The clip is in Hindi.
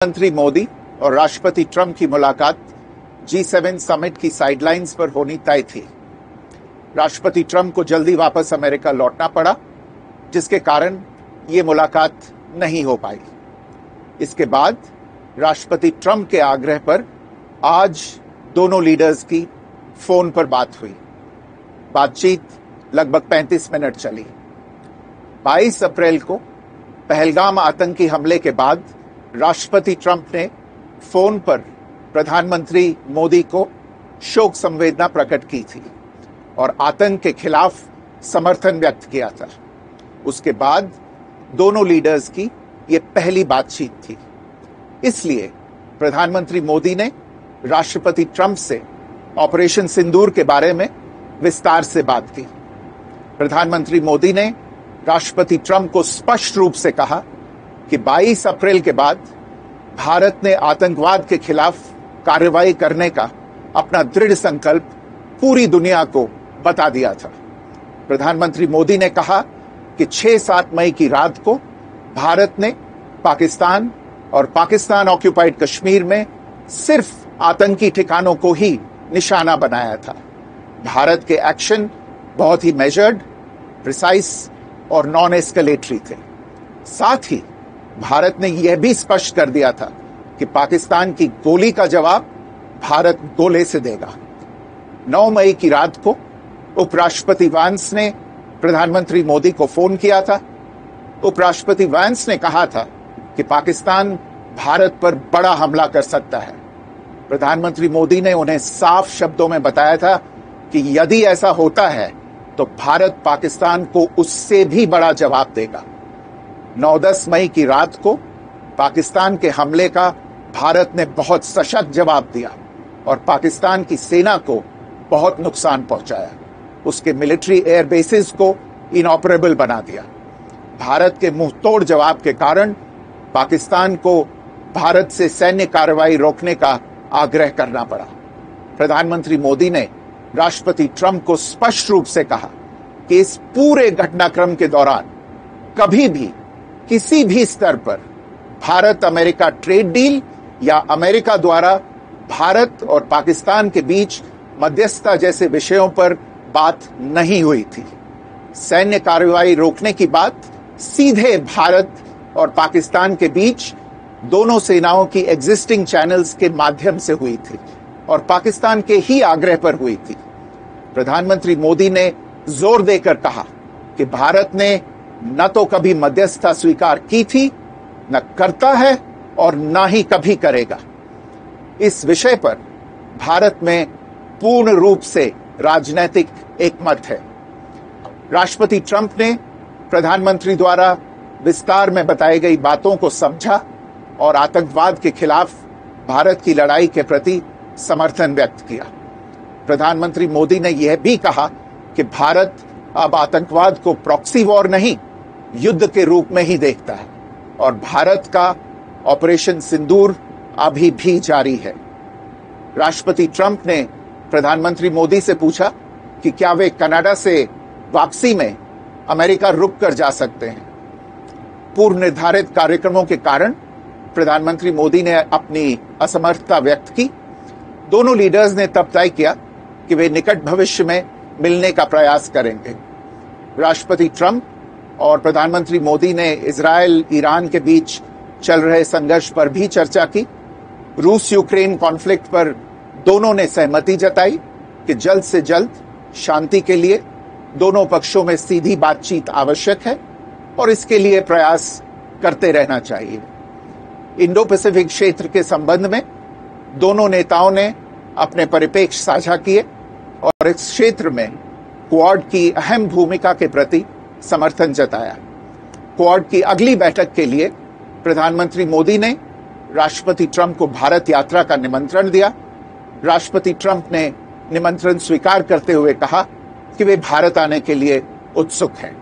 प्रधानमंत्री मोदी और राष्ट्रपति ट्रंप की मुलाकात G7 समिट की साइडलाइंस पर होनी तय थी। राष्ट्रपति ट्रंप को जल्दी वापस अमेरिका लौटना पड़ा, जिसके कारण ये मुलाकात नहीं हो पाई। इसके बाद राष्ट्रपति ट्रंप के आग्रह पर आज दोनों लीडर्स की फोन पर बात हुई। बातचीत लगभग 35 मिनट चली। 22 अप्रैल को पहलगाम आतंकी हमले के बाद राष्ट्रपति ट्रंप ने फोन पर प्रधानमंत्री मोदी को शोक संवेदना प्रकट की थी और आतंक के खिलाफ समर्थन व्यक्त किया था। उसके बाद दोनों लीडर्स की ये पहली बातचीत थी। इसलिए प्रधानमंत्री मोदी ने राष्ट्रपति ट्रंप से ऑपरेशन सिंदूर के बारे में विस्तार से बात की। प्रधानमंत्री मोदी ने राष्ट्रपति ट्रंप को स्पष्ट रूप से कहा कि 22 अप्रैल के बाद भारत ने आतंकवाद के खिलाफ कार्रवाई करने का अपना दृढ़ संकल्प पूरी दुनिया को बता दिया था। प्रधानमंत्री मोदी ने कहा कि 6-7 मई की रात को भारत ने पाकिस्तान और पाकिस्तान ऑक्यूपाइड कश्मीर में सिर्फ आतंकी ठिकानों को ही निशाना बनाया था। भारत के एक्शन बहुत ही मेजर्ड, प्रिसाइज और नॉन एस्केलेटरी थे। साथ ही भारत ने यह भी स्पष्ट कर दिया था कि पाकिस्तान की गोली का जवाब भारत गोले से देगा। 9 मई की रात को उपराष्ट्रपति वैंस ने प्रधानमंत्री मोदी को फोन किया था। उपराष्ट्रपति वैंस ने कहा था कि पाकिस्तान भारत पर बड़ा हमला कर सकता है। प्रधानमंत्री मोदी ने उन्हें साफ शब्दों में बताया था कि यदि ऐसा होता है तो भारत पाकिस्तान को उससे भी बड़ा जवाब देगा। 9-10 मई की रात को पाकिस्तान के हमले का भारत ने बहुत सशक्त जवाब दिया और पाकिस्तान की सेना को बहुत नुकसान पहुंचाया। उसके मिलिट्री एयर बेसिस को इनऑपरेबल बना दिया। भारत के मुंहतोड़ जवाब के कारण पाकिस्तान को भारत से सैन्य कार्रवाई रोकने का आग्रह करना पड़ा। प्रधानमंत्री मोदी ने राष्ट्रपति ट्रंप को स्पष्ट रूप से कहा कि इस पूरे घटनाक्रम के दौरान कभी भी किसी भी स्तर पर भारत अमेरिका ट्रेड डील या अमेरिका द्वारा भारत और पाकिस्तान के बीच मध्यस्थता जैसे विषयों पर बात नहीं हुई थी। सैन्य कार्रवाई रोकने की बात सीधे भारत और पाकिस्तान के बीच दोनों सेनाओं की एग्जिस्टिंग चैनल्स के माध्यम से हुई थी और पाकिस्तान के ही आग्रह पर हुई थी। प्रधानमंत्री मोदी ने जोर देकर कहा कि भारत ने न तो कभी मध्यस्थता स्वीकार की थी, न करता है और न ही कभी करेगा। इस विषय पर भारत में पूर्ण रूप से राजनीतिक एकमत है। राष्ट्रपति ट्रंप ने प्रधानमंत्री द्वारा विस्तार में बताई गई बातों को समझा और आतंकवाद के खिलाफ भारत की लड़ाई के प्रति समर्थन व्यक्त किया। प्रधानमंत्री मोदी ने यह भी कहा कि भारत अब आतंकवाद को प्रॉक्सी वॉर नहीं, युद्ध के रूप में ही देखता है और भारत का ऑपरेशन सिंदूर अभी भी जारी है। राष्ट्रपति ट्रंप ने प्रधानमंत्री मोदी से पूछा कि क्या वे कनाडा से वापसी में अमेरिका रुक कर जा सकते हैं। पूर्व निर्धारित कार्यक्रमों के कारण प्रधानमंत्री मोदी ने अपनी असमर्थता व्यक्त की। दोनों लीडर्स ने तब तय किया कि वे निकट भविष्य में मिलने का प्रयास करेंगे। राष्ट्रपति ट्रंप और प्रधानमंत्री मोदी ने इजरायल ईरान के बीच चल रहे संघर्ष पर भी चर्चा की। रूस यूक्रेन कॉन्फ्लिक्ट पर दोनों ने सहमति जताई कि जल्द से जल्द शांति के लिए दोनों पक्षों में सीधी बातचीत आवश्यक है और इसके लिए प्रयास करते रहना चाहिए। इंडो पैसिफिक क्षेत्र के संबंध में दोनों नेताओं ने अपने परिप्रेक्ष्य साझा किए और इस क्षेत्र में क्वाड की अहम भूमिका के प्रति समर्थन जताया। क्वाड की अगली बैठक के लिए प्रधानमंत्री मोदी ने राष्ट्रपति ट्रंप को भारत यात्रा का निमंत्रण दिया। राष्ट्रपति ट्रंप ने निमंत्रण स्वीकार करते हुए कहा कि वे भारत आने के लिए उत्सुक हैं।